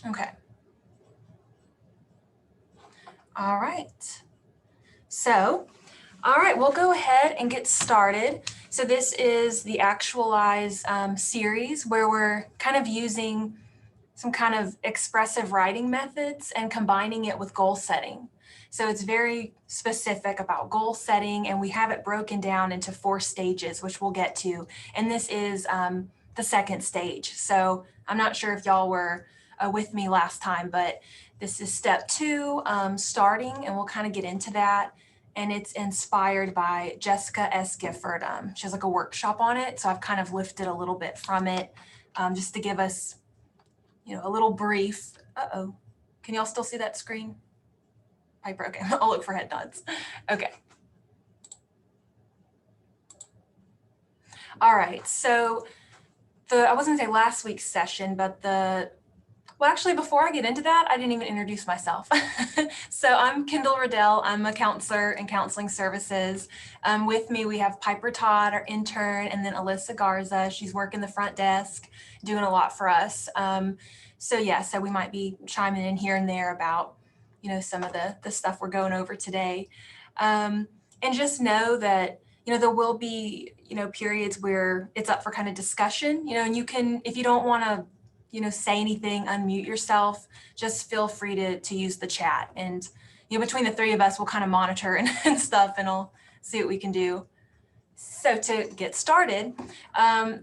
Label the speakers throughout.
Speaker 1: Okay. All right. So, all right, we'll go ahead and get started. So this is the Actualize series where we're kind of using some kind of expressive writing methods and combining it with goal setting. So it's very specific about goal setting, and we have it broken down into 4 stages, which we'll get to. And this is the second stage. So I'm not sure if y'all were with me last time, but this is step 2, starting, and we'll kind of get into that. And it's inspired by Jessica S. Gifford. She has like a workshop on it, so I've kind of lifted a little bit from it just to give us a little brief. Uh-oh. Can y'all still see that screen? Piper, okay. I'll look for head nods. Okay. All right. So I wasn't gonna say last week's session, but well, actually, before I get into that, I didn't even introduce myself. So I'm Kendall Riddell. I'm a counselor in counseling services. With me, we have Piper Todd, our intern, and then Alyssa Garza. She's working the front desk, doing a lot for us. So we might be chiming in here and there about, some of the stuff we're going over today. And just know that, there will be, periods where it's up for kind of discussion, and you can, if you don't want to, say anything, unmute yourself, just feel free to use the chat. And, between the 3 of us, we'll kind of monitor and stuff, and I'll see what we can do. So to get started,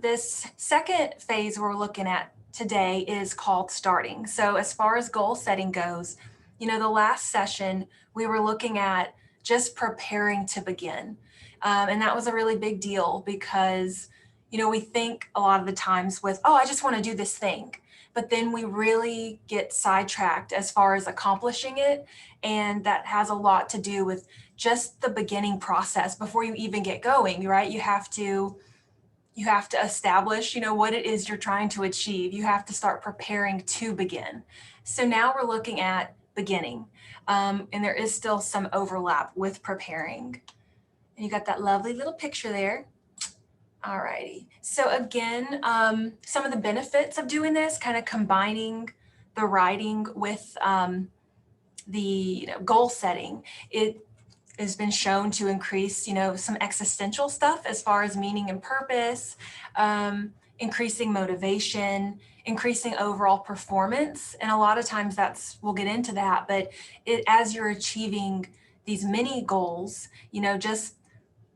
Speaker 1: this second phase we're looking at today is called starting. So as far as goal setting goes, the last session, we were looking at just preparing to begin. And that was a really big deal because we think a lot of the times with, oh, I just want to do this thing. But then we really get sidetracked as far as accomplishing it. And that has a lot to do with just the beginning process before you even get going, right? You have to establish, what it is you're trying to achieve. You have to start preparing to begin. So now we're looking at beginning. And there is still some overlap with preparing. And you got that lovely little picture there. All righty. So again, some of the benefits of doing this, kind of combining the writing with the goal setting, it has been shown to increase, some existential stuff as far as meaning and purpose, increasing motivation, increasing overall performance. And a lot of times we'll get into that, but as you're achieving these mini goals, just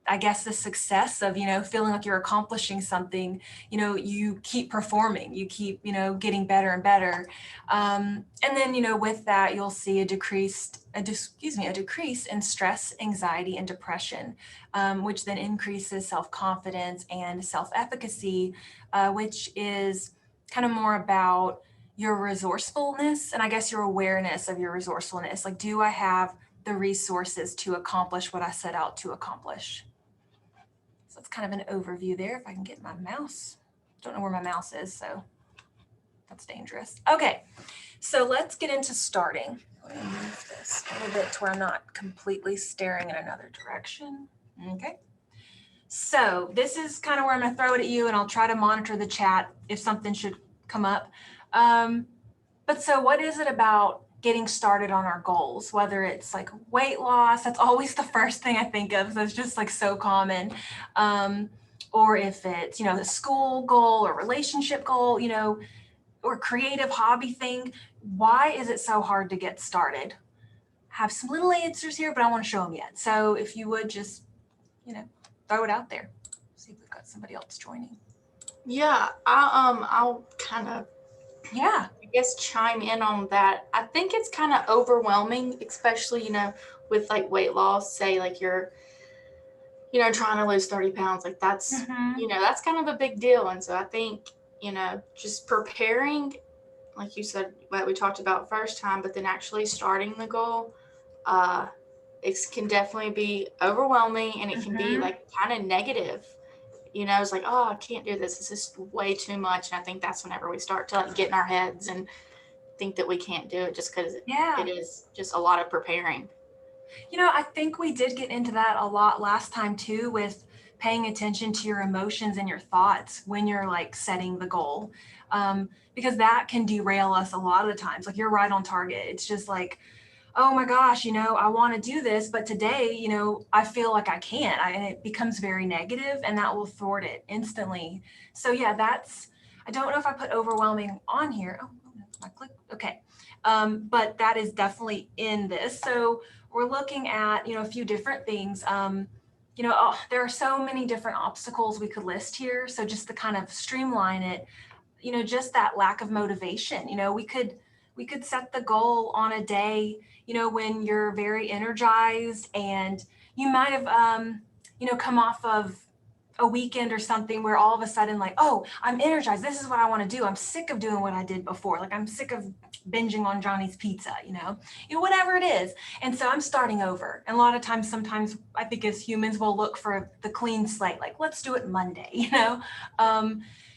Speaker 1: I guess the success of, feeling like you're accomplishing something, you keep performing, you keep, getting better and better. And then, with that, you'll see a decrease in stress, anxiety, and depression, which then increases self-confidence and self-efficacy, which is kind of more about your resourcefulness and I guess your awareness of your resourcefulness. Like, do I have the resources to accomplish what I set out to accomplish? So that's kind of an overview there. If I can get my mouse, don't know where my mouse is, so that's dangerous. Okay, so let's get into starting. Let me move this a little bit to where I'm not completely staring in another direction. Okay, so this is kind of where I'm gonna throw it at you, and I'll try to monitor the chat if something should come up. But so what is it about getting started on our goals, whether it's like weight loss? That's always the first thing I think of. So it's just like so common. Or if it's, a school goal or relationship goal, or creative hobby thing. Why is it so hard to get started? Have some little answers here, but I want to show them yet. So if you would just, throw it out there. See if we've got somebody else joining.
Speaker 2: Yeah, I'll kind of
Speaker 1: I
Speaker 2: guess chime in on that. I think it's kind of overwhelming, especially with like weight loss. Say like you're trying to lose 30 pounds, like that's that's kind of a big deal. And so I think just preparing, like you said, what we talked about first time, but then actually starting the goal, it can definitely be overwhelming, and it can be like kind of negative. It's like, oh, I can't do this. This is way too much. And I think that's whenever we start to like get in our heads and think that we can't do it, just because it is just a lot of preparing.
Speaker 1: I think we did get into that a lot last time too, with paying attention to your emotions and your thoughts when you're like setting the goal. Because that can derail us a lot of the times. Like, you're right on target. It's just like, oh my gosh, I want to do this, but today, I feel like I can't. And it becomes very negative, and that will thwart it instantly. So yeah, I don't know if I put overwhelming on here. Oh, I clicked, okay. But that is definitely in this. So we're looking at, a few different things. There are so many different obstacles we could list here. So just to kind of streamline it, just that lack of motivation. We could set the goal on a day, when you're very energized, and you might have, come off of a weekend or something where all of a sudden, like, oh, I'm energized. This is what I want to do. I'm sick of doing what I did before. Like, I'm sick of binging on Johnny's Pizza, whatever it is. And so I'm starting over. And a lot of times, sometimes I think as humans, we'll look for the clean slate. Like, let's do it Monday,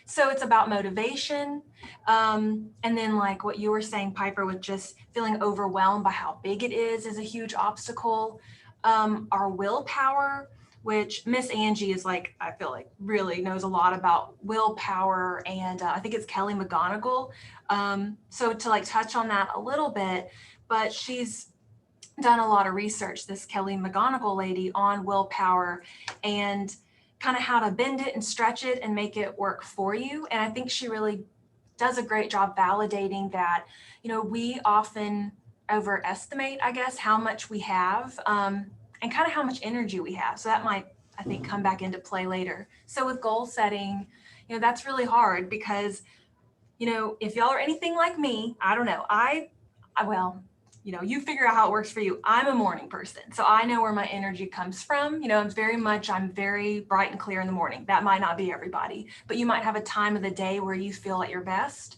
Speaker 1: So it's about motivation. And then, like what you were saying, Piper, with just feeling overwhelmed by how big it is a huge obstacle. Our willpower, which Miss Angie is like, I feel like really knows a lot about willpower. And I think it's Kelly McGonigal. So to like touch on that a little bit, but she's done a lot of research, this Kelly McGonigal lady, on willpower and kind of how to bend it and stretch it and make it work for you. And I think she really does a great job validating that, we often overestimate, I guess, how much we have, and kind of how much energy we have. So that might, I think, come back into play later. So with goal setting, that's really hard because, if y'all are anything like me, I don't know, well, you figure out how it works for you. I'm a morning person, so I know where my energy comes from. I'm very bright and clear in the morning. That might not be everybody, but you might have a time of the day where you feel at your best.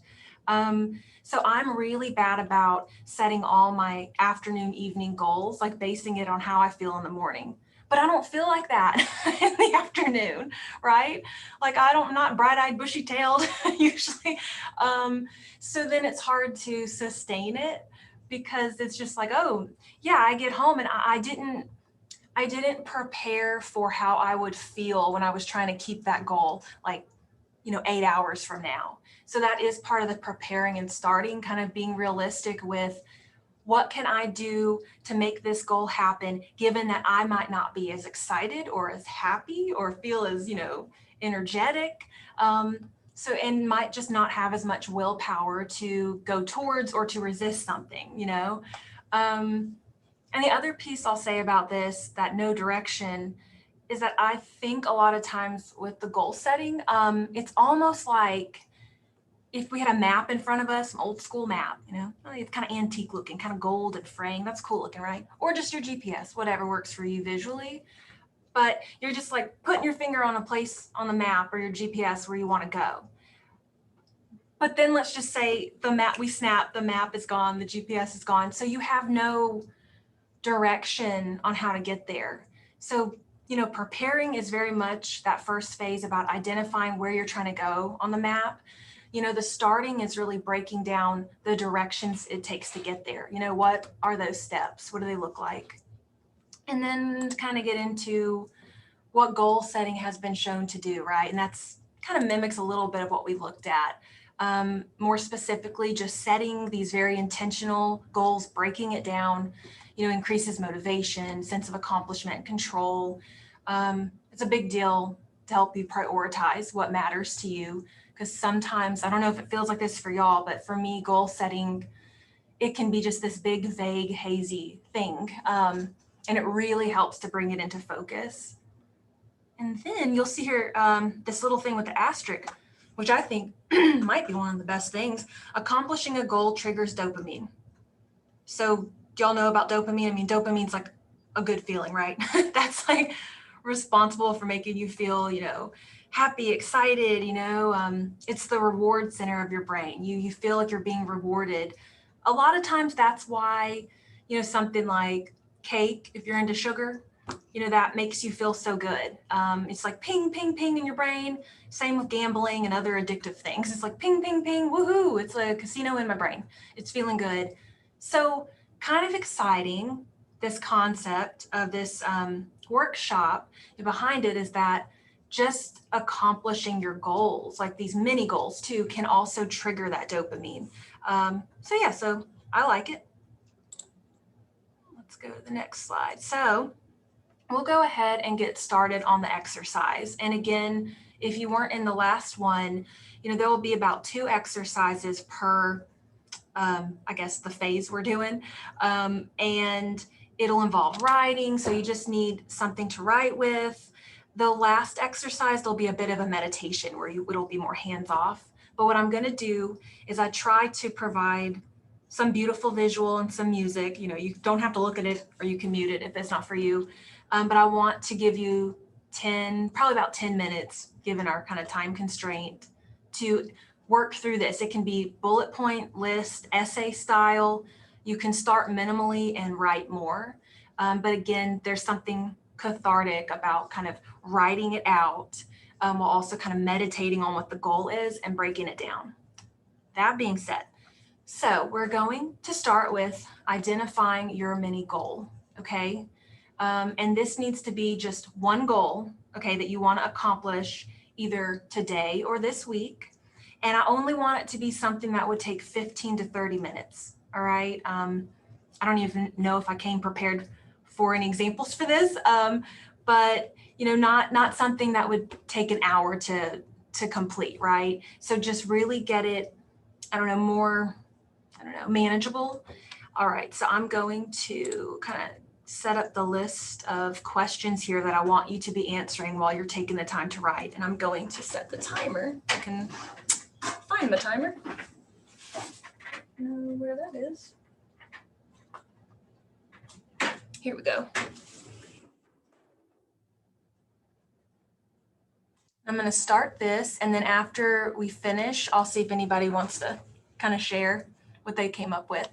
Speaker 1: So I'm really bad about setting all my afternoon, evening goals, like basing it on how I feel in the morning. But I don't feel like that in the afternoon, right? Like, I'm not bright-eyed, bushy-tailed usually. So then it's hard to sustain it, because it's just like, oh yeah, I get home and I didn't prepare for how I would feel when I was trying to keep that goal, like, 8 hours from now. So that is part of the preparing and starting, kind of being realistic with what can I do to make this goal happen, given that I might not be as excited or as happy or feel as, energetic. And might just not have as much willpower to go towards or to resist something, And the other piece I'll say about this, that no direction, is that I think a lot of times with the goal setting, it's almost like if we had a map in front of us, an old school map, it's kind of antique looking, kind of gold and fraying. That's cool looking, right? Or just your GPS, whatever works for you visually. But you're just like putting your finger on a place on the map or your GPS where you want to go. But then let's just say we snap, the map is gone, the GPS is gone. So you have no direction on how to get there. So, preparing is very much that first phase about identifying where you're trying to go on the map. The starting is really breaking down the directions it takes to get there. What are those steps? What do they look like? And then kind of get into what goal setting has been shown to do, right? And that's kind of mimics a little bit of what we looked at. More specifically, just setting these very intentional goals, breaking it down, increases motivation, sense of accomplishment, control. It's a big deal to help you prioritize what matters to you. Because sometimes, I don't know if it feels like this for y'all, but for me, goal setting, it can be just this big, vague, hazy thing. And it really helps to bring it into focus. And then you'll see here this little thing with the asterisk, which I think might be one of the best things. Accomplishing a goal triggers dopamine. So do y'all know about dopamine? I mean, dopamine's like a good feeling, right? That's like responsible for making you feel, happy, excited, it's the reward center of your brain. You feel like you're being rewarded. A lot of times that's why, something like cake, if you're into sugar, that makes you feel so good. It's like ping, ping, ping in your brain. Same with gambling and other addictive things. It's like ping, ping, ping, woohoo. It's a casino in my brain. It's feeling good. So kind of exciting, this concept of this workshop behind it is that just accomplishing your goals, like these mini goals too, can also trigger that dopamine. So I like it. Let's go to the next slide. So we'll go ahead and get started on the exercise. And again, if you weren't in the last one, there will be about 2 exercises per, I guess, the phase we're doing. And it'll involve writing. So you just need something to write with. The last exercise, there'll be a bit of a meditation where it'll be more hands off. But what I'm going to do is I try to provide some beautiful visual and some music. You don't have to look at it, or you can mute it if it's not for you. But I want to give you probably about 10 minutes, given our kind of time constraint, to work through this. It can be bullet point, list, essay style. You can start minimally and write more. But again, there's something cathartic about kind of writing it out, while also kind of meditating on what the goal is and breaking it down. That being said, so we're going to start with identifying your mini goal, okay? And this needs to be just one goal, okay, that you want to accomplish either today or this week. And I only want it to be something that would take 15 to 30 minutes, all right? I don't even know if I came prepared for any examples for this, but not something that would take an hour to complete, right? So just really get it, more, manageable. All right, so I'm going to kind of set up the list of questions here that I want you to be answering while you're taking the time to write. And I'm going to set the timer. I can find the timer. Where that is. Here we go. I'm going to start this, and then after we finish, I'll see if anybody wants to kind of share what they came up with.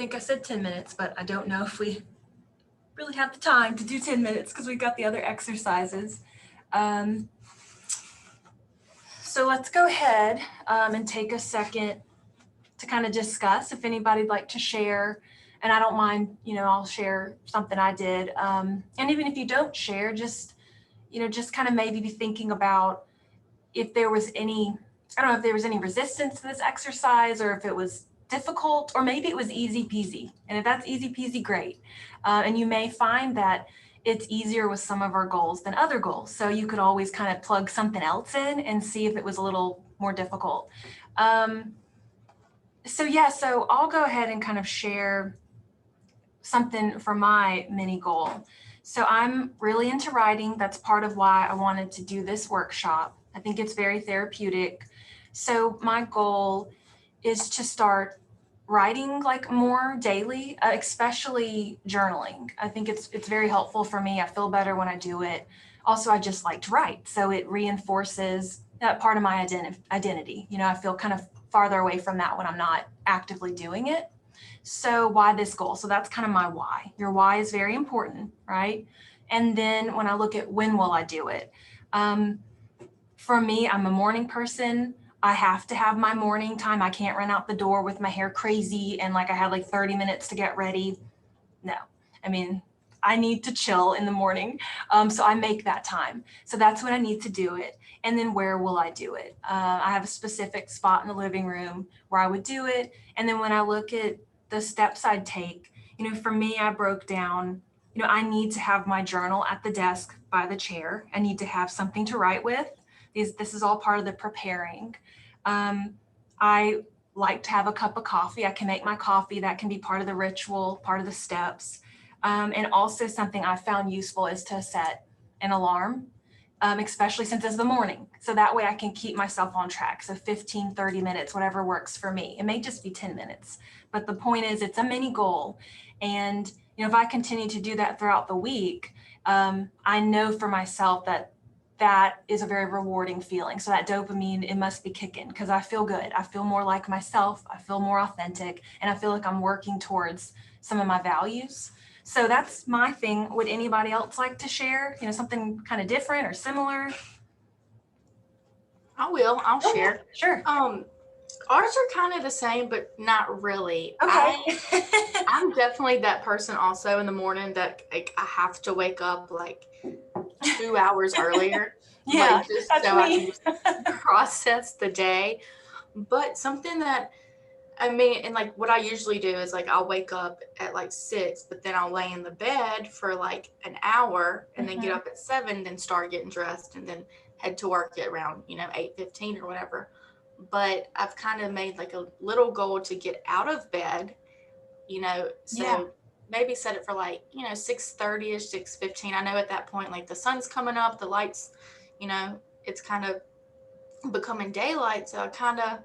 Speaker 1: think I said 10 minutes, but I don't know if we really have the time to do 10 minutes because we've got the other exercises. So let's go ahead and take a second to kind of discuss if anybody'd like to share. And I don't mind, I'll share something I did. And even if you don't share, just kind of maybe be thinking about if there was any, I don't know if there was any resistance to this exercise or if it was difficult, or maybe it was easy peasy. And if that's easy peasy, great. And you may find that it's easier with some of our goals than other goals. So you could always kind of plug something else in and see if it was a little more difficult. So I'll go ahead and kind of share something for my mini goal. So I'm really into writing. That's part of why I wanted to do this workshop. I think it's very therapeutic. So my goal is to start writing like more daily, especially journaling. I think it's very helpful for me. I feel better when I do it. Also, I just like to write. So it reinforces that part of my identity. I feel kind of farther away from that when I'm not actively doing it. So why this goal? So that's kind of my why. Your why is very important, right? And then when I look at when will I do it? For me, I'm a morning person. I have to have my morning time. I can't run out the door with my hair crazy and like I had like 30 minutes to get ready. No, I mean, I need to chill in the morning. So I make that time. So that's when I need to do it. And then where will I do it? I have a specific spot in the living room where I would do it. And then when I look at the steps I'd take, for me, I broke down, I need to have my journal at the desk by the chair. I need to have something to write with. This is all part of the preparing. I like to have a cup of coffee. I can make my coffee. That can be part of the ritual, part of the steps. And also something I found useful is to set an alarm, especially since it's the morning. So that way I can keep myself on track. So 15, 30 minutes, whatever works for me. It may just be 10 minutes, but the point is it's a mini goal. And if I continue to do that throughout the week, I know for myself that is a very rewarding feeling. So that dopamine, it must be kicking because I feel good. I feel more like myself. I feel more authentic. And I feel like I'm working towards some of my values. So that's my thing. Would anybody else like to share, something kind of different or similar?
Speaker 2: I'll share.
Speaker 1: Sure.
Speaker 2: Ours are kind of the same, but not really.
Speaker 1: Okay.
Speaker 2: I'm definitely that person also in the morning that like I have to wake up like 2 hours earlier.
Speaker 1: Yeah,
Speaker 2: like, just
Speaker 1: that's
Speaker 2: so
Speaker 1: me.
Speaker 2: I can just process the day. But something that and like what I usually do is like I'll wake up at like 6, but then I'll lay in the bed for like an hour and then get up at 7, then start getting dressed and then head to work at around 8:15 or whatever. But I've kind of made like a little goal to get out of bed, so maybe set it for like 6:30ish, 6:15. I know at that point like the sun's coming up, the lights, it's kind of becoming daylight, so I kind of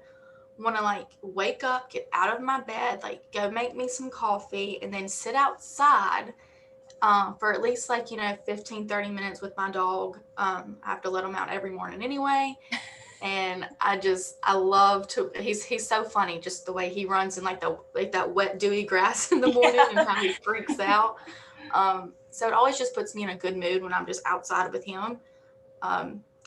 Speaker 2: want to like wake up, get out of my bed, like go make me some coffee and then sit outside for at least like 15-30 minutes with my dog. I have to let him out every morning anyway, and I love to, he's so funny, just the way he runs in like that wet dewy grass in the morning and how he freaks out. So it always just puts me in a good mood when I'm just outside with him.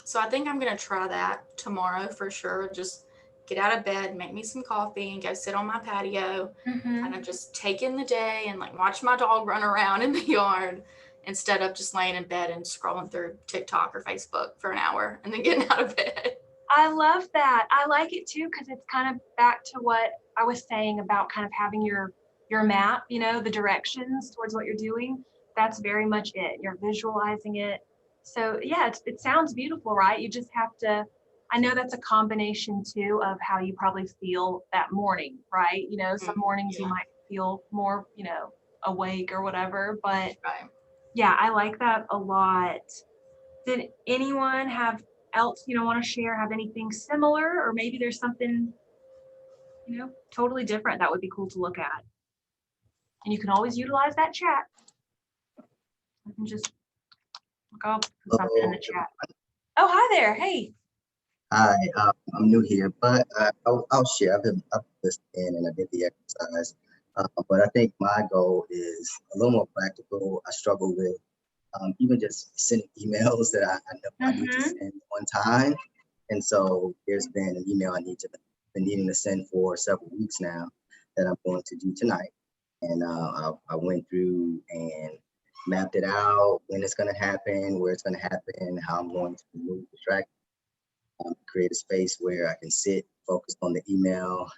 Speaker 2: So I think I'm gonna try that tomorrow for sure. Just get out of bed, make me some coffee, and go sit on my patio, kind of just take in the day and like watch my dog run around in the yard instead of just laying in bed and scrolling through TikTok or Facebook for an hour and then getting out of bed.
Speaker 1: I love that. I like it too because it's kind of back to what I was saying about kind of having your map, the directions towards what you're doing. That's very much it. You're visualizing it. So yeah, it sounds beautiful, right? You just have to, I know that's a combination too of how you probably feel that morning, right? Some mornings you might feel more, awake or whatever, but yeah, I like that a lot. Did anyone have else, want to share, have anything similar, or maybe there's something, totally different that would be cool to look at? And you can always utilize that chat. I can just go put something in the chat. Oh, hi there. Hey.
Speaker 3: Hi, I'm new here, but I'll share. I've been listening and I did the exercise. But I think my goal is a little more practical. I struggle with even just sending emails that I know I need to send one time. And so there's been an email been needing to send for several weeks now that I'm going to do tonight. And I went through and mapped it out, when it's going to happen, where it's going to happen, how I'm going to remove distractions, create a space where I can sit focused on the email.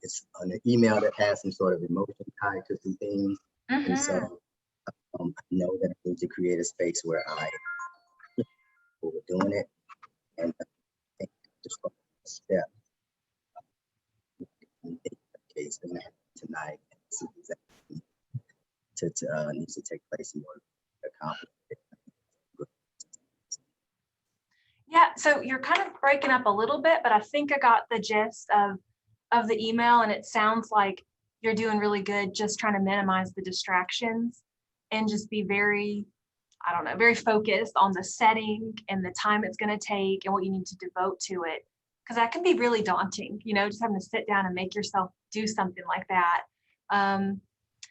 Speaker 3: It's an email that has some sort of emotion tied to some things. And so I know that I need to create a space where we're doing it. And I think just a step case going to happen tonight. See exactly needs to take place in order to accomplish it.
Speaker 1: Yeah, so you're kind of breaking up a little bit, but I think I got the gist of the email, and it sounds like you're doing really good just trying to minimize the distractions and just be very, I don't know, very focused on the setting and the time it's going to take and what you need to devote to it. Because that can be really daunting, just having to sit down and make yourself do something like that.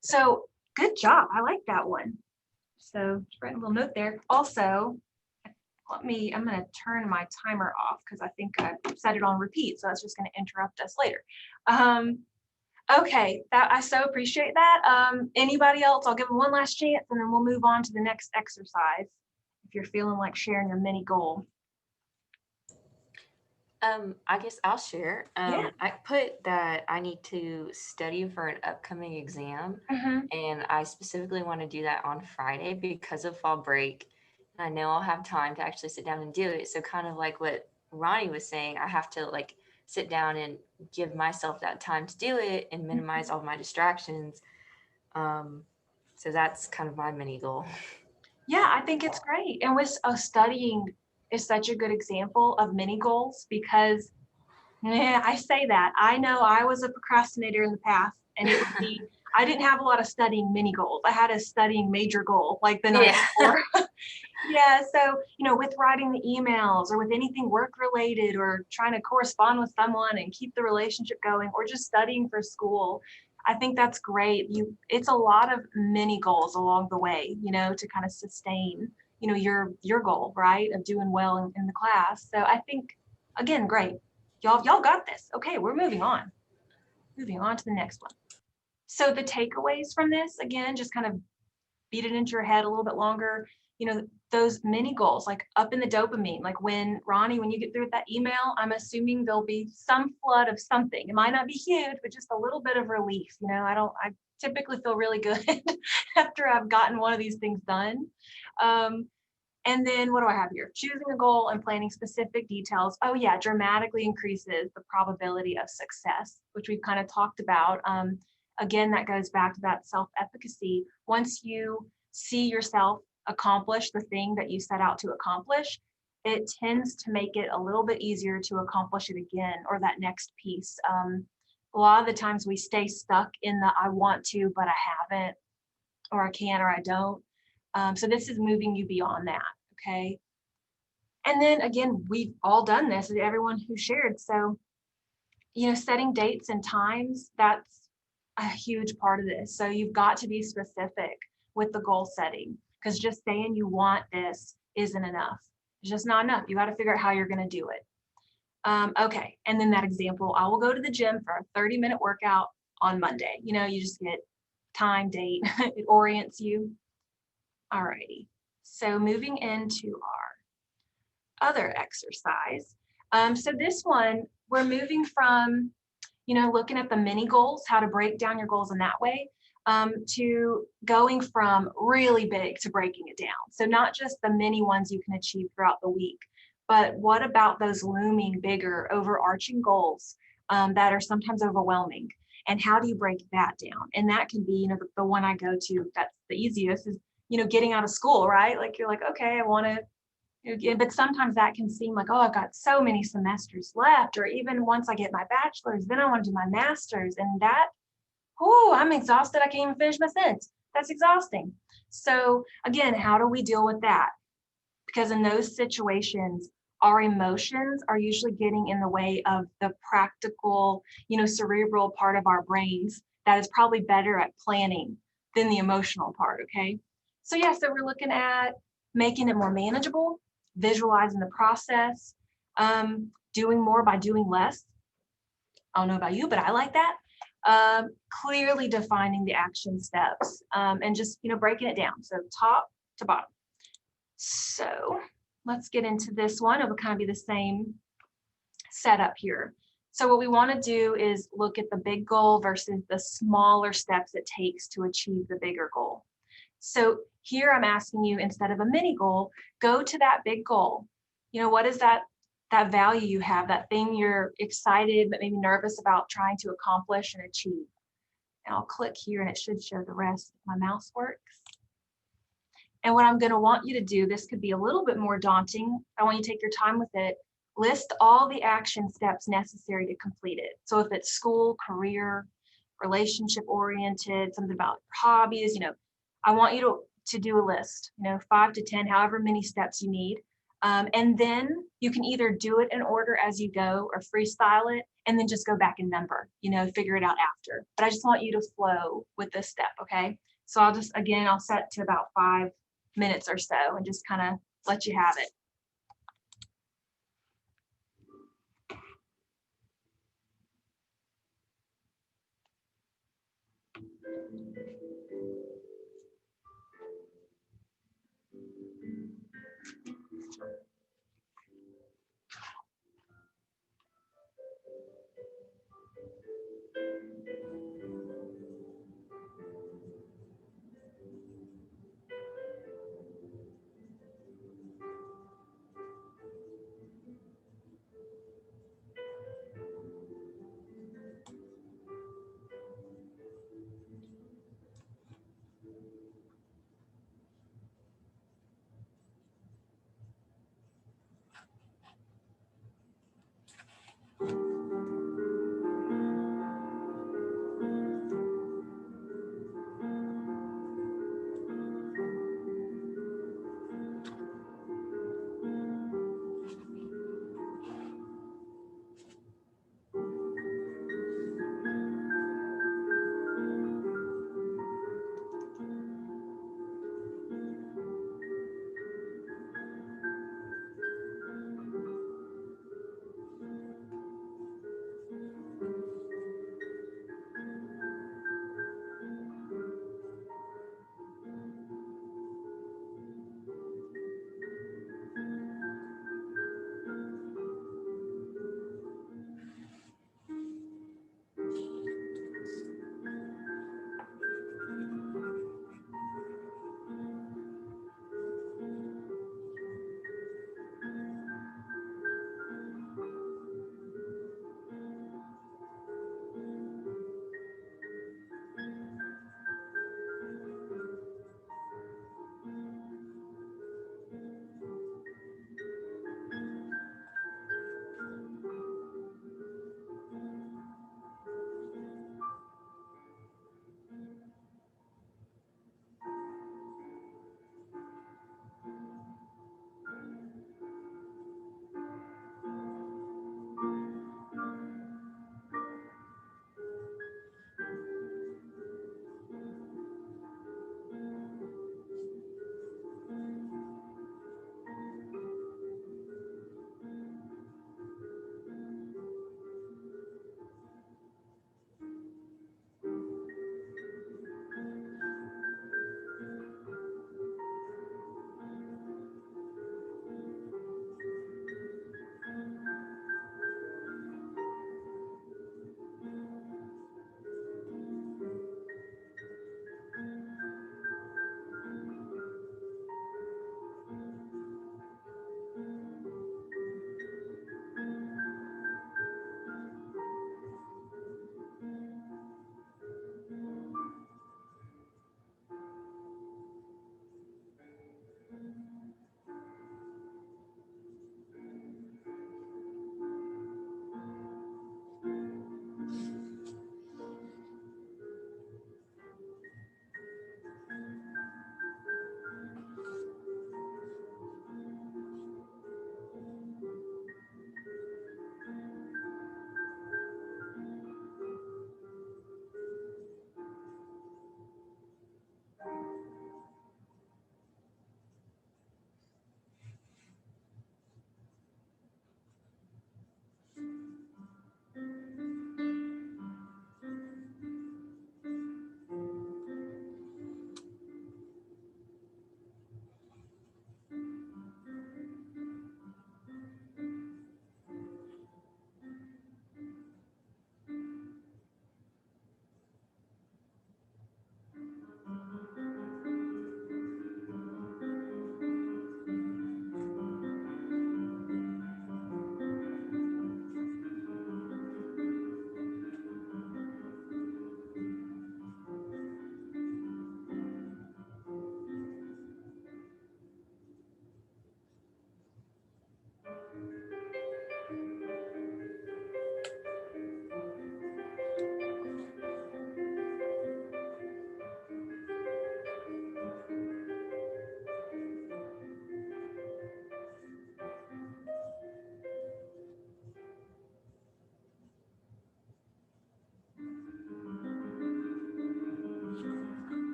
Speaker 1: So good job. I like that one. So just write a little note there. Also, I'm going to turn my timer off because I think I set it on repeat. So that's just going to interrupt us later. Okay, I so appreciate that. Anybody else? I'll give them one last chance and then we'll move on to the next exercise. If you're feeling like sharing your mini goal.
Speaker 4: I guess I'll share.
Speaker 1: Yeah.
Speaker 4: I put that I need to study for an upcoming exam, and I specifically want to do that on Friday because of fall break. And I know I'll have time to actually sit down and do it. So kind of like what Ronnie was saying, I have to like sit down and give myself that time to do it and minimize all my distractions. So that's kind of my mini goal.
Speaker 1: Yeah, I think it's great. And with studying is such a good example of mini goals because I say that. I know I was a procrastinator in the past, and it would be, I didn't have a lot of studying mini goals. I had a studying major goal like the night before. Yeah, so, with writing the emails or with anything work related or trying to correspond with someone and keep the relationship going or just studying for school, I think that's great. It's a lot of mini goals along the way, to kind of sustain, your goal, right, of doing well in the class. So I think, again, great. Y'all got this. Okay, we're moving on. Moving on to the next one. So the takeaways from this, again, just kind of beat it into your head a little bit longer. Those mini goals, like up in the dopamine, like when you get through with that email, I'm assuming there'll be some flood of something. It might not be huge, but just a little bit of relief. I typically feel really good after I've gotten one of these things done. And then what do I have here? Choosing a goal and planning specific details. Oh yeah, dramatically increases the probability of success, which we've kind of talked about. Again, that goes back to that self-efficacy. Once you see yourself accomplish the thing that you set out to accomplish, it tends to make it a little bit easier to accomplish it again, or that next piece. A lot of the times we stay stuck in the I want to, but I haven't, or I can't, or I don't. So this is moving you beyond that, okay? And then again, we've all done this, everyone who shared. So, setting dates and times, that's a huge part of this. So you've got to be specific with the goal setting, because just saying you want this isn't enough. It's just not enough. You got to figure out how you're going to do it. Okay, and then that example, I will go to the gym for a 30-minute workout on Monday. You just get time, date, it orients you. Alrighty, so moving into our other exercise. So this one, we're moving from, looking at the mini goals, how to break down your goals in that way, to going from really big to breaking it down. So not just the mini ones you can achieve throughout the week, but what about those looming, bigger, overarching goals that are sometimes overwhelming? And how do you break that down? And that can be, the one I go to, that's the easiest is, getting out of school, right? Like you're like, okay, I want to, but sometimes that can seem like, oh, I've got so many semesters left, or even once I get my bachelor's, then I want to do my master's, and that, I'm exhausted. I can't even finish my sentence. That's exhausting. So again, how do we deal with that? Because in those situations, our emotions are usually getting in the way of the practical, cerebral part of our brains that is probably better at planning than the emotional part, okay? So yeah, so we're looking at making it more manageable, visualizing the process, doing more by doing less. I don't know about you, but I like that. Clearly defining the action steps, and just, breaking it down. So top to bottom. So let's get into this one. It will kind of be the same setup here. So what we want to do is look at the big goal versus the smaller steps it takes to achieve the bigger goal. So here I'm asking you, instead of a mini goal, go to that big goal. What is that value you have, that thing you're excited but maybe nervous about trying to accomplish and achieve. And I'll click here and it should show the rest if my mouse works. And what I'm going to want you to do, this could be a little bit more daunting. I want you to take your time with it. List all the action steps necessary to complete it. So if it's school, career, relationship oriented, something about hobbies, I want you to do a list, 5 to 10, however many steps you need. And then you can either do it in order as you go or freestyle it and then just go back and number, figure it out after. But I just want you to flow with this step, okay? So I'll set to about 5 minutes or so and just kind of let you have it.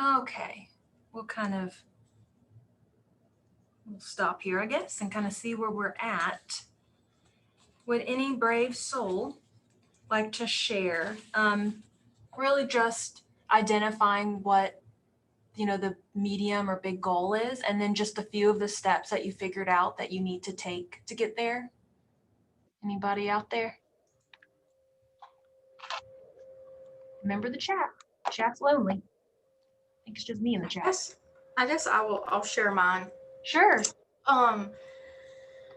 Speaker 1: Okay, we'll stop here, I guess, and kind of see where we're at. Would any brave soul like to share, really just identifying what, the medium or big goal is, and then just a few of the steps that you figured out that you need to take to get there? Anybody out there? Remember the chat. Chat's lonely. I think it's just me in the chat.
Speaker 2: I guess I'll share mine.
Speaker 1: Sure.
Speaker 2: I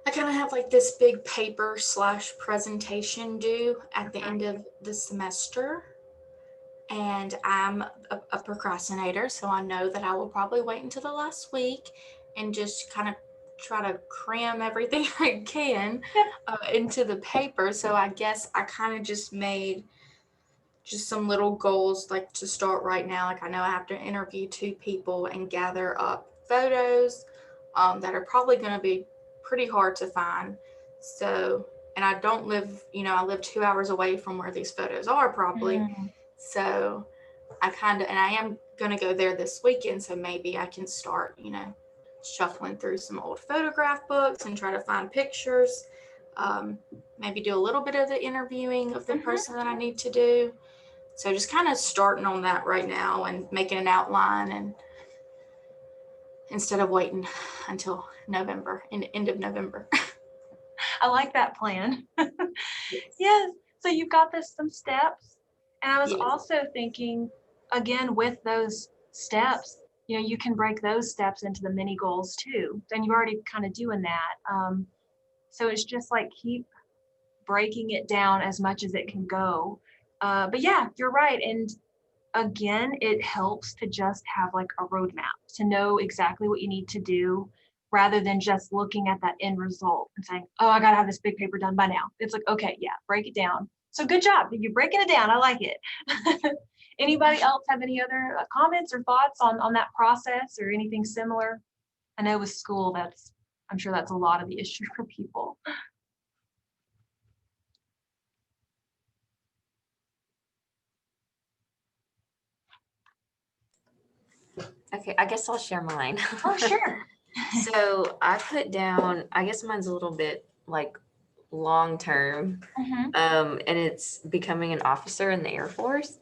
Speaker 2: kind of have like this big paper / presentation due at the end of the semester. And I'm a procrastinator, so I know that I will probably wait until the last week and just kind of try to cram everything I can into the paper. So I guess I kind of just made just some little goals, like to start right now. Like I know I have to interview 2 people and gather up photos that are probably going to be pretty hard to find. So, and I don't live, I live 2 hours away from where these photos are probably. So I am going to go there this weekend. So maybe I can start, shuffling through some old photograph books and try to find pictures. Maybe do a little bit of the interviewing of the person that I need to do. So just kind of starting on that right now and making an outline, and instead of waiting until November, end of November.
Speaker 1: I like that plan. Yes. So you've got some steps. And I was also thinking, again, with those steps, you can break those steps into the mini goals too. And you're already kind of doing that. So it's just like keep breaking it down as much as it can go. But yeah, you're right. And again, it helps to just have like a roadmap, to know exactly what you need to do, rather than just looking at that end result and saying, oh, I gotta have this big paper done by now. It's like, okay, yeah, break it down. So good job. You're breaking it down. I like it. Anybody else have any other comments or thoughts on that process or anything similar? I know with school, I'm sure that's a lot of the issue for people.
Speaker 4: Okay, I guess I'll share mine.
Speaker 1: Oh, sure.
Speaker 4: So I put down, I guess mine's a little bit like long term, and it's becoming an officer in the Air Force.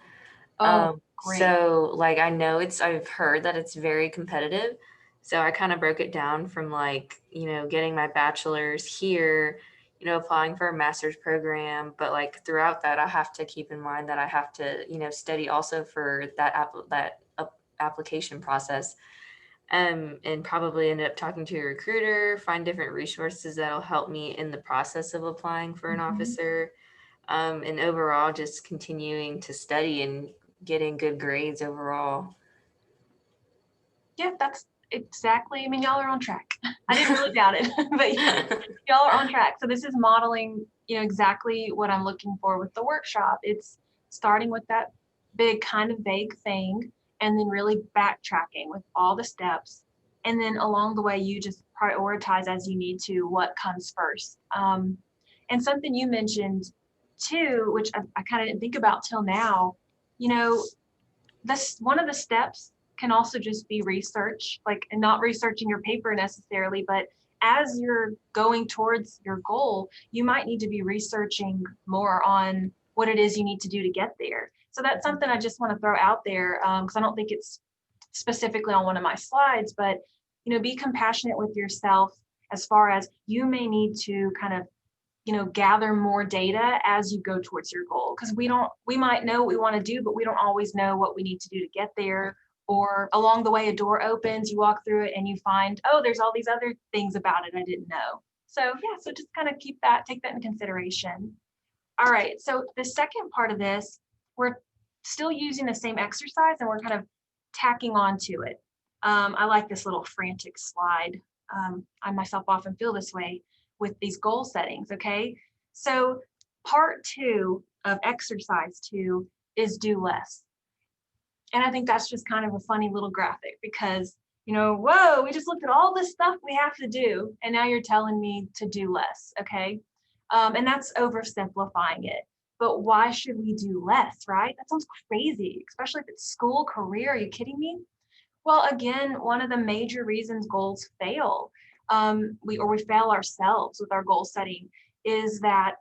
Speaker 1: Great.
Speaker 4: So like I've heard that it's very competitive. So I kind of broke it down from like, getting my bachelor's here, applying for a master's program. But like throughout that, I have to keep in mind that I have to, study also for that application process. And probably end up talking to a recruiter, find different resources that'll help me in the process of applying for an officer. And overall, just continuing to study and getting good grades overall.
Speaker 1: Yeah, that's exactly. I mean, y'all are on track. I didn't really doubt it, but yeah, y'all are on track. So this is modeling, exactly what I'm looking for with the workshop. It's starting with that big kind of vague thing, and then really backtracking with all the steps. And then along the way, you just prioritize as you need to what comes first. And something you mentioned too, which I kind of didn't think about till now, this one of the steps can also just be research, and not researching your paper necessarily, but as you're going towards your goal, you might need to be researching more on what it is you need to do to get there. So that's something I just want to throw out there, because I don't think it's specifically on one of my slides, but be compassionate with yourself as far as you may need to kind of gather more data as you go towards your goal, because we might know what we want to do, but we don't always know what we need to do to get there. Or along the way, a door opens, you walk through it and you find, oh, there's all these other things about it I didn't know. So yeah, so just kind of take that in consideration. All right, so the second part of this, we're still using the same exercise and we're kind of tacking onto it. I like this little frantic slide. I myself often feel this way with these goal settings, okay? So part 2 of exercise 2 is do less. And I think that's just kind of a funny little graphic because, whoa, we just looked at all this stuff we have to do, and now you're telling me to do less, okay? And that's oversimplifying it. But why should we do less, right? That sounds crazy, especially if it's school, career. Are you kidding me? Well, again, one of the major reasons goals fail, we fail ourselves with our goal setting, is that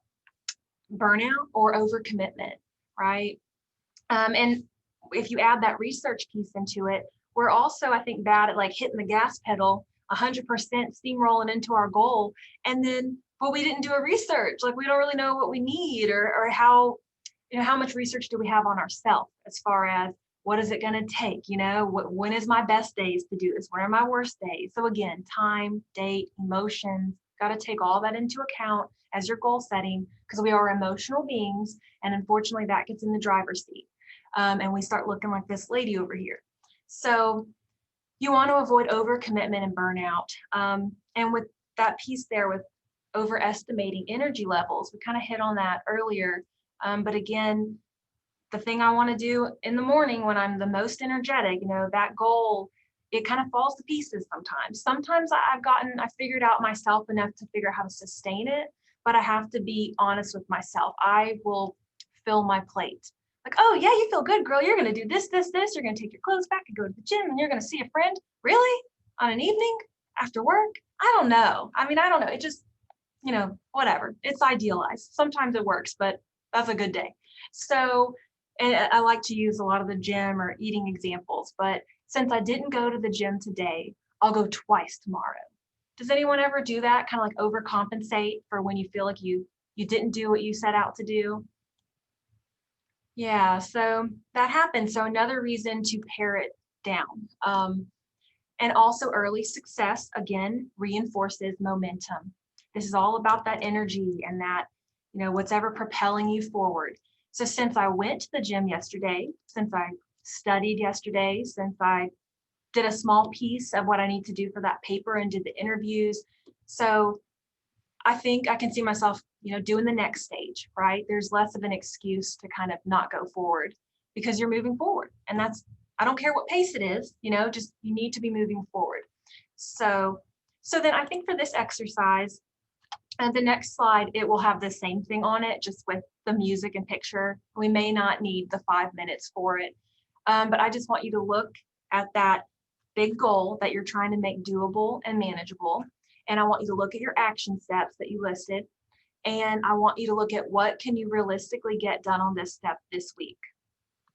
Speaker 1: burnout or overcommitment, right? And if you add that research piece into it, we're also, I think, bad at like hitting the gas pedal 100% steamrolling into our goal. And then, but we didn't do a research. Like we don't really know what we need or how, how much research do we have on ourselves as far as what is it going to take? When is my best days to do this? When are my worst days? So again, time, date, emotions, got to take all that into account as your goal setting, because we are emotional beings. And unfortunately that gets in the driver's seat. And we start looking like this lady over here. So you want to avoid overcommitment and burnout. And with that piece there with overestimating energy levels, we kind of hit on that earlier. But again, the thing I want to do in the morning when I'm the most energetic, that goal, it kind of falls to pieces sometimes. Sometimes I figured out myself enough to figure out how to sustain it, but I have to be honest with myself. I will fill my plate. Like, oh yeah, you feel good, girl. You're going to do this, this, this. You're going to take your clothes back and go to the gym and you're going to see a friend. Really? On an evening after work? I don't know. I don't know. It just, whatever. It's idealized. Sometimes it works, but that's a good day. So, and I like to use a lot of the gym or eating examples, but since I didn't go to the gym today, I'll go twice tomorrow. Does anyone ever do that? Kind of like overcompensate for when you feel like you didn't do what you set out to do? Yeah, so that happens. So another reason to pare it down. And also early success, again, reinforces momentum. This is all about that energy and that, what's ever propelling you forward. So since I went to the gym yesterday, since I studied yesterday, since I did a small piece of what I need to do for that paper and did the interviews. So I think I can see myself, doing the next stage, right? There's less of an excuse to kind of not go forward because you're moving forward. And I don't care what pace it is, just you need to be moving forward. So then I think for this exercise, the next slide, it will have the same thing on it, just with the music and picture. We may not need the 5 minutes for it. But I just want you to look at that big goal that you're trying to make doable and manageable. And I want you to look at your action steps that you listed. And I want you to look at what can you realistically get done on this step this week.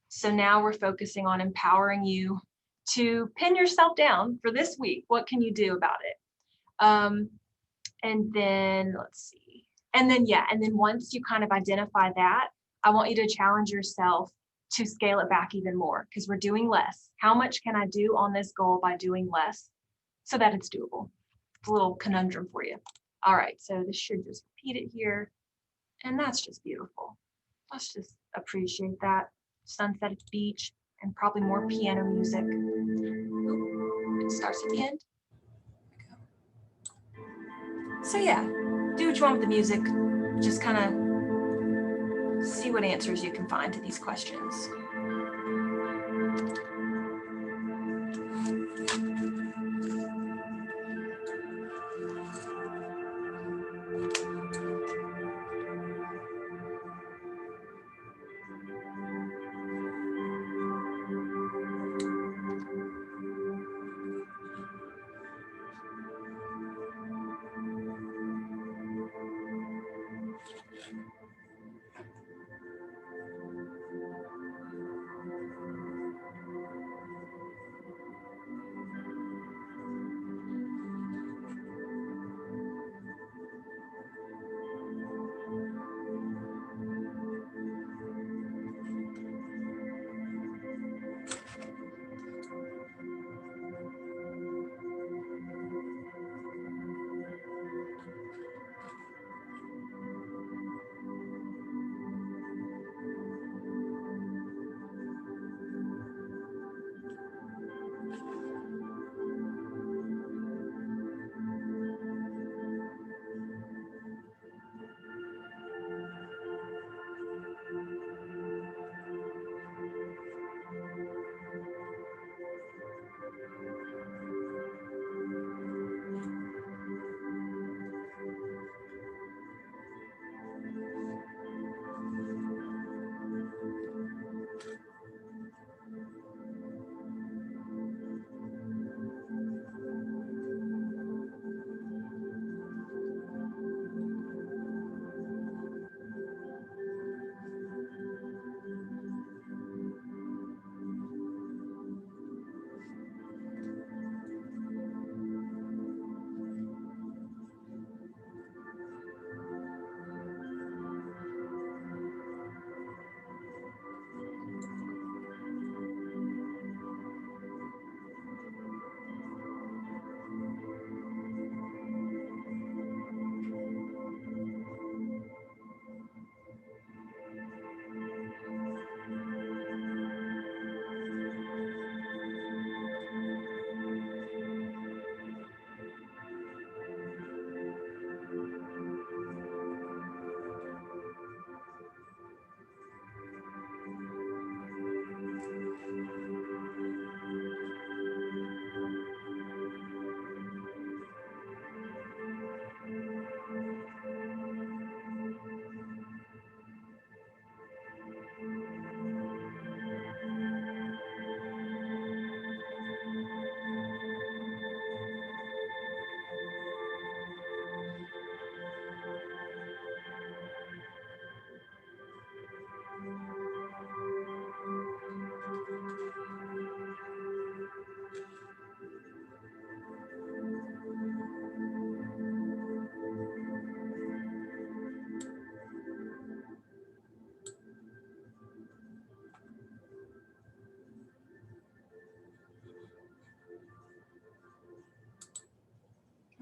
Speaker 1: So now we're focusing on empowering you to pin yourself down for this week. What can you do about it? And then let's see. And then once you kind of identify that, I want you to challenge yourself to scale it back even more because we're doing less. How much can I do on this goal by doing less so that it's doable? It's a little conundrum for you. All right, so this should just repeat it here. And that's just beautiful. Let's just appreciate that. Sunset at the beach and probably more piano music. It starts at the end. So yeah, do what you want with the music. Just kind of see what answers you can find to these questions.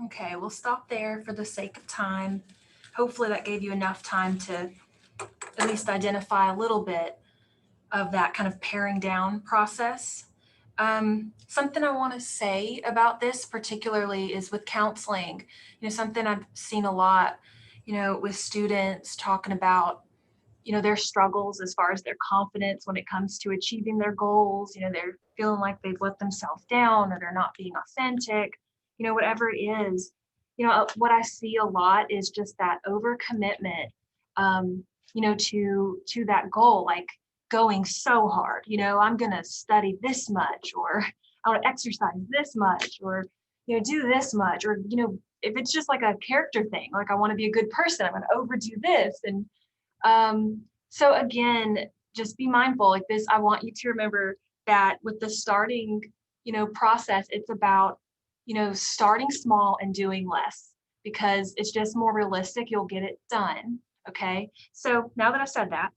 Speaker 1: Okay, we'll stop there for the sake of time. Hopefully that gave you enough time to at least identify a little bit of that kind of paring down process. Something I want to say about this particularly is with counseling, something I've seen a lot, with students talking about, their struggles as far as their confidence when it comes to achieving their goals. They're feeling like they've let themselves down or they're not being authentic, whatever it is. What I see a lot is just that overcommitment, to that goal, like going so hard, I'm going to study this much, or I want to exercise this much, or, do this much, or, if it's just like a character thing, like I want to be a good person, I'm going to overdo this. And so again, just be mindful like this. I want you to remember that with the starting, process, it's about, starting small and doing less, because it's just more realistic. You'll get it done. Okay. So now that I've said that,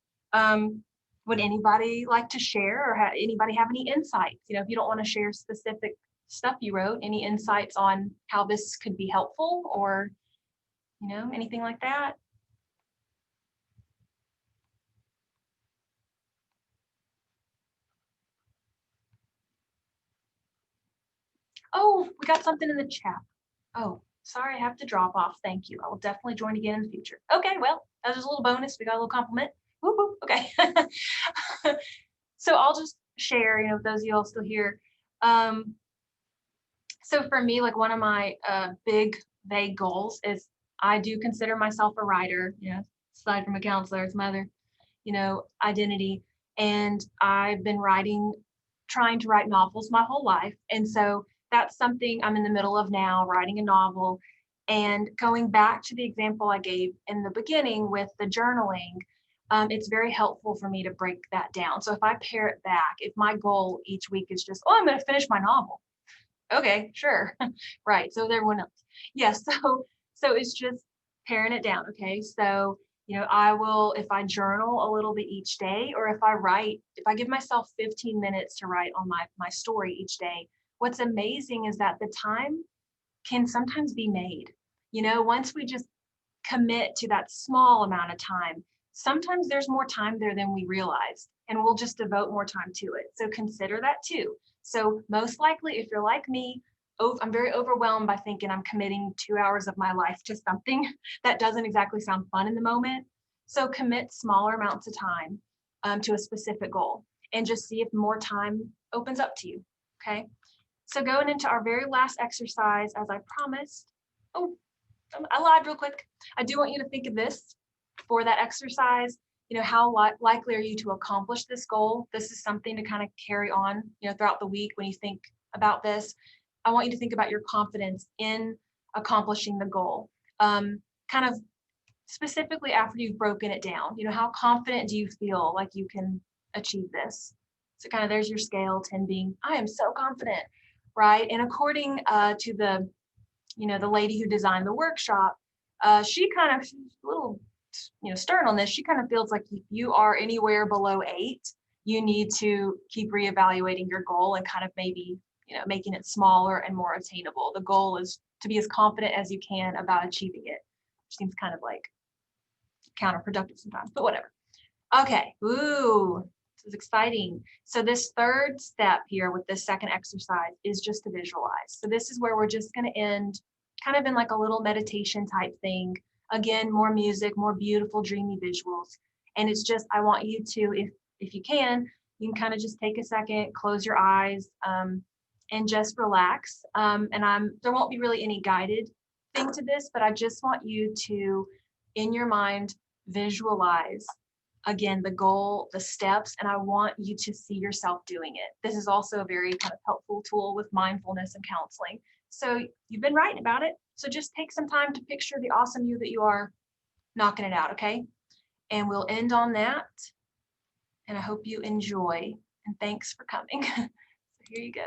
Speaker 1: would anybody like to share, or anybody have any insights? If you don't want to share specific stuff you wrote, any insights on how this could be helpful, or, anything like that? Oh, we got something in the chat. Oh, sorry, I have to drop off. Thank you. I will definitely join again in the future. Okay, well, that was a little bonus. We got a little compliment. Whoop, whoop. Okay. So I'll just share, those of you all still here. So for me, like one of my big, vague goals is I do consider myself a writer, aside from a counselor, it's my other, identity. And I've been trying to write novels my whole life. And so that's something I'm in the middle of now, writing a novel. And going back to the example I gave in the beginning with the journaling, it's very helpful for me to break that down. So if I pare it back, if my goal each week is just, I'm going to finish my novel. Okay, sure. Right. So everyone else. Yes. So it's just paring it down. Okay. So, I will, if I journal a little bit each day, or if I give myself 15 minutes to write on my story each day, what's amazing is that the time can sometimes be made. Once we just commit to that small amount of time, sometimes there's more time there than we realize, and we'll just devote more time to it. So consider that too. So most likely, if you're like me, I'm very overwhelmed by thinking I'm committing 2 hours of my life to something that doesn't exactly sound fun in the moment. So commit smaller amounts of time to a specific goal, and just see if more time opens up to you. Okay. So going into our very last exercise, as I promised. Oh, I lied real quick. I do want you to think of this for that exercise. How likely are you to accomplish this goal? This is something to kind of carry on, throughout the week when you think about this. I want you to think about your confidence in accomplishing the goal. Kind of specifically after you've broken it down, how confident do you feel like you can achieve this? So kind of there's your scale, 10 being, I am so confident, right? And according to the lady who designed the workshop, she's a little, stern on this. She kind of feels like if you are anywhere below 8, you need to keep reevaluating your goal and kind of maybe, making it smaller and more attainable. The goal is to be as confident as you can about achieving it, which seems kind of like counterproductive sometimes, but whatever. Okay, ooh, this is exciting. So this third step here with this second exercise is just to visualize. So this is where we're just going to end kind of in like a little meditation type thing. Again, more music, more beautiful, dreamy visuals. And it's just, I want you to, if you can kind of just take a second, close your eyes, and just relax. And there won't be really any guided thing to this, but I just want you to, in your mind, visualize again the goal, the steps, and I want you to see yourself doing it. This is also a very kind of helpful tool with mindfulness and counseling. So you've been writing about it, so just take some time to picture the awesome you that you are knocking it out. Okay, and we'll end on that, and I hope you enjoy, and thanks for coming. So here you go.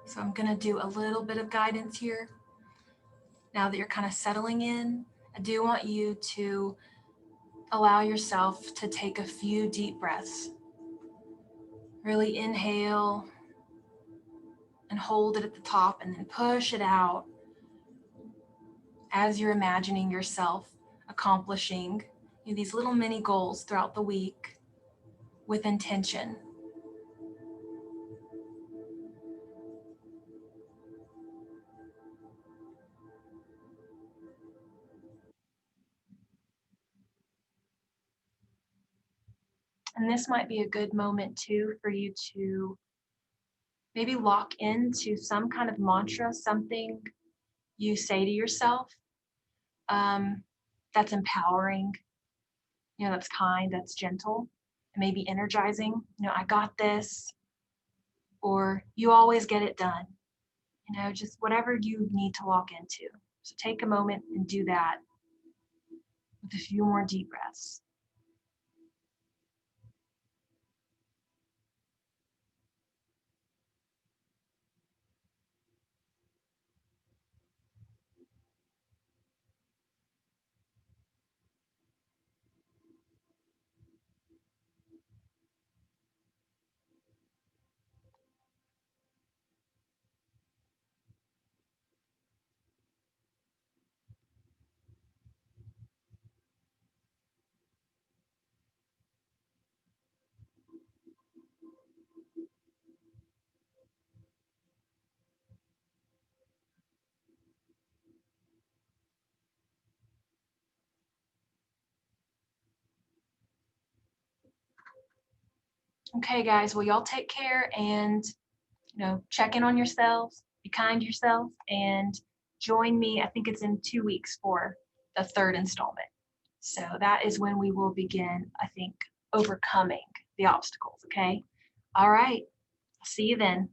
Speaker 1: So I'm gonna do a little bit of guidance here. Now that you're kind of settling in, I do want you to allow yourself to take a few deep breaths. Really inhale and hold it at the top and then push it out as you're imagining yourself accomplishing these little mini goals throughout the week with intention. And this might be a good moment too for you to maybe lock into some kind of mantra, something you say to yourself that's empowering, that's kind, that's gentle, and maybe energizing. I got this, or you always get it done. Just whatever you need to walk into. So take a moment and do that with a few more deep breaths. Okay, guys, well, y'all take care and, check in on yourselves, be kind to yourself, and join me. I think it's in 2 weeks for the third installment. So that is when we will begin, I think, overcoming the obstacles, okay? All right, I'll see you then.